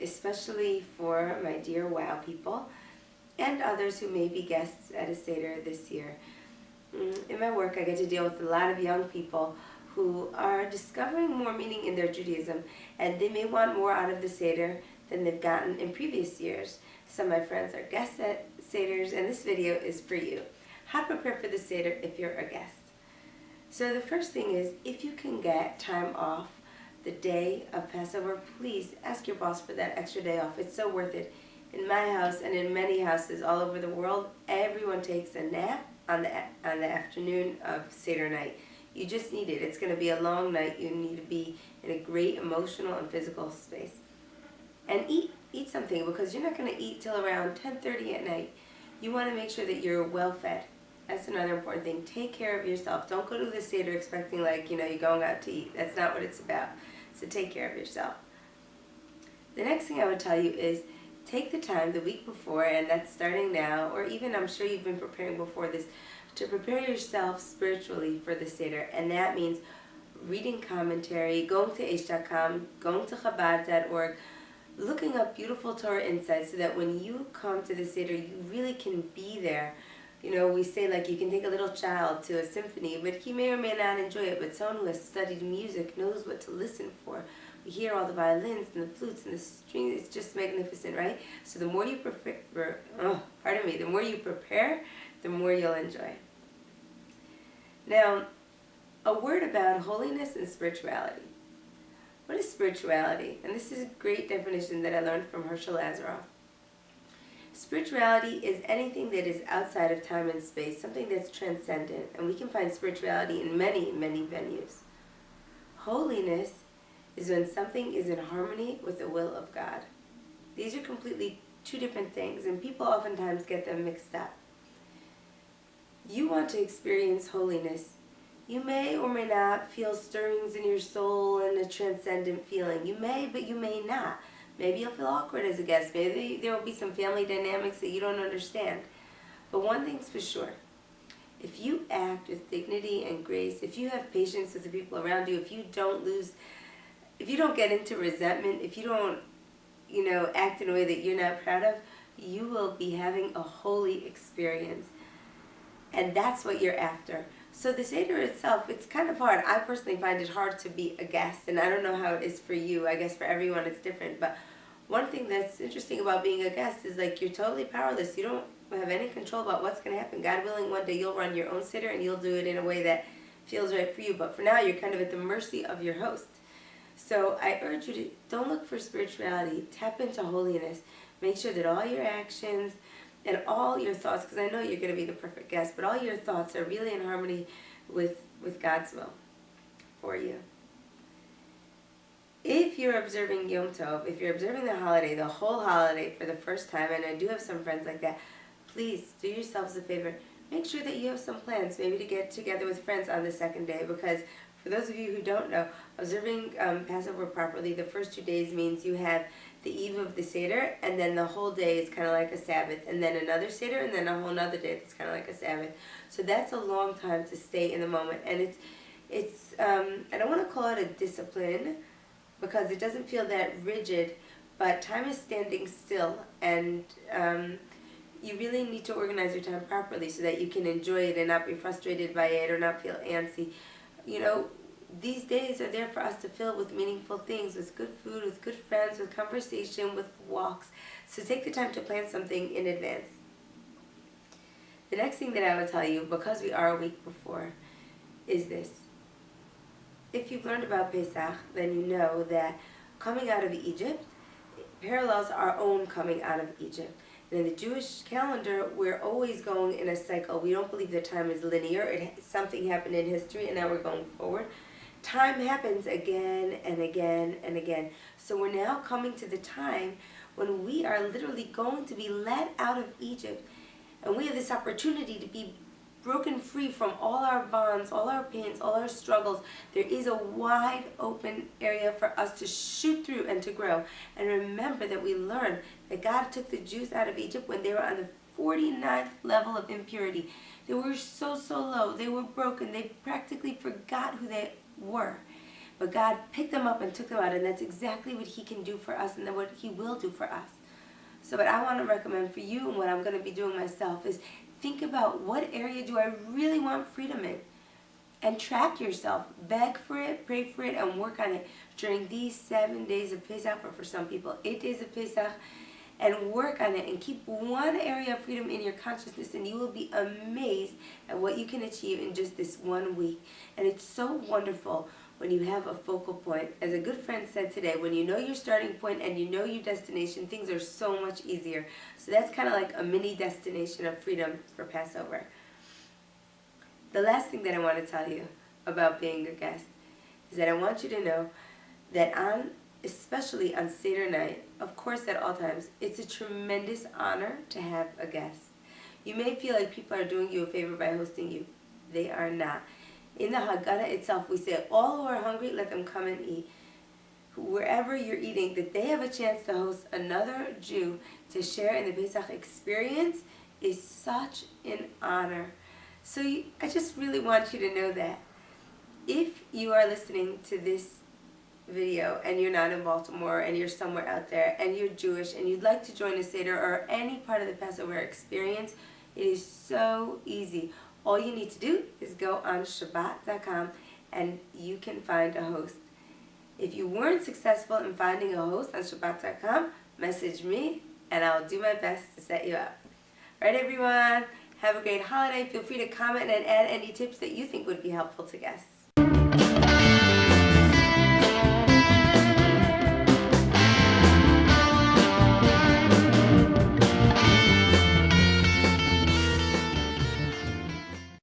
Especially for my dear WOW people and others who may be guests at a Seder this year. In my work, I get to deal with a lot of young people who are discovering more meaning in their Judaism, and they may want more out of the Seder than they've gotten in previous years. Some of my friends are guests at Seders, and this video is for you. How to prepare for the Seder if you're a guest. So the first thing is, if you can get time off the day of Passover, please ask your boss for that extra day off. It's so worth it. In my house and in many houses all over the world, everyone takes a nap on the afternoon of Seder night. You just need it. It's going to be a long night. You need to be in a great emotional and physical space. And eat something, because you're not going to eat till around 10:30 at night. You want to make sure that you're well fed. That's another important thing. Take care of yourself. Don't go to the Seder expecting you're going out to eat. That's not what it's about. So take care of yourself. The next thing I would tell you is take the time the week before, and that's starting now, or even I'm sure you've been preparing before this, to prepare yourself spiritually for the Seder. And that means reading commentary, going to Aish.com, going to Chabad.org, looking up beautiful Torah insights so that when you come to the Seder, you really can be there. We say you can take a little child to a symphony, but he may or may not enjoy it. But someone who has studied music knows what to listen for. We hear all the violins and the flutes and the strings. It's just magnificent, right? So the more you prepare, the more you prepare, the more you'll enjoy. Now, a word about holiness and spirituality. What is spirituality? And this is a great definition that I learned from Herschel Lazaroff. Spirituality is anything that is outside of time and space, something that's transcendent, and we can find spirituality in many, many venues. Holiness is when something is in harmony with the will of God. These are completely two different things, and people oftentimes get them mixed up. You want to experience holiness. You may or may not feel stirrings in your soul and a transcendent feeling. You may, but you may not. Maybe you'll feel awkward as a guest. Maybe there will be some family dynamics that you don't understand. But one thing's for sure. If you act with dignity and grace, if you have patience with the people around you, if you don't get into resentment, if you don't, act in a way that you're not proud of, you will be having a holy experience. And that's what you're after. So the Seder itself, it's kind of hard. I personally find it hard to be a guest, and I don't know how it is for you. I guess for everyone it's different. But one thing that's interesting about being a guest is you're totally powerless. You don't have any control about what's going to happen. God willing, one day you'll run your own Seder, and you'll do it in a way that feels right for you. But for now, you're kind of at the mercy of your host. So I urge you to don't look for spirituality. Tap into holiness. Make sure that all your actions and all your thoughts, because I know you're going to be the perfect guest, but all your thoughts are really in harmony with God's will for you. If you're observing Yom Tov, if you're observing the holiday, the whole holiday for the first time, and I do have some friends like that, please do yourselves a favor. Make sure that you have some plans, maybe to get together with friends on the second day, because for those of you who don't know, observing Passover properly, the first 2 days means you have the eve of the Seder, and then the whole day is kind of like a Sabbath, and then another Seder, and then a whole other day that's kind of like a Sabbath. So that's a long time to stay in the moment, and it's I don't want to call it a discipline, because it doesn't feel that rigid, but time is standing still, and you really need to organize your time properly so that you can enjoy it and not be frustrated by it or not feel antsy. These days are there for us to fill with meaningful things, with good food, with good friends, with conversation, with walks. So take the time to plan something in advance. The next thing that I would tell you, because we are a week before, is this. If you've learned about Pesach, then you know that coming out of Egypt parallels our own coming out of Egypt. And in the Jewish calendar, we're always going in a cycle. We don't believe that time is linear. Something happened in history, and now we're going forward. Time happens again and again and again. So we're now coming to the time when we are literally going to be led out of Egypt. And we have this opportunity to be broken free from all our bonds, all our pains, all our struggles, there is a wide open area for us to shoot through and to grow. And remember that we learned that God took the Jews out of Egypt when they were on the 49th level of impurity. They were so low. They were broken. They practically forgot who they were. But God picked them up and took them out, and that's exactly what He can do for us, and then what He will do for us. So what I want to recommend for you, and what I'm going to be doing myself, is think about what area do I really want freedom in, and track yourself. Beg for it, pray for it, and work on it during these 7 days of Pesach, or for some people 8 days of Pesach, and work on it and keep one area of freedom in your consciousness, and you will be amazed at what you can achieve in just this 1 week. And it's so wonderful when you have a focal point. As a good friend said today, when you know your starting point and you know your destination, things are so much easier. So that's kind of like a mini destination of freedom for Passover. The last thing that I want to tell you about being a guest is that I want you to know that especially on Seder night, of course at all times, it's a tremendous honor to have a guest. You may feel like people are doing you a favor by hosting you. They are not. In the Haggadah itself, we say, all who are hungry, let them come and eat. Wherever you're eating, that they have a chance to host another Jew to share in the Pesach experience is such an honor. So I just really want you to know that. If you are listening to this video and you're not in Baltimore and you're somewhere out there and you're Jewish and you'd like to join a Seder or any part of the Passover experience, it is so easy. All you need to do is go on Shabbat.com and you can find a host. If you weren't successful in finding a host on Shabbat.com, message me and I'll do my best to set you up. Alright everyone, have a great holiday. Feel free to comment and add any tips that you think would be helpful to guests.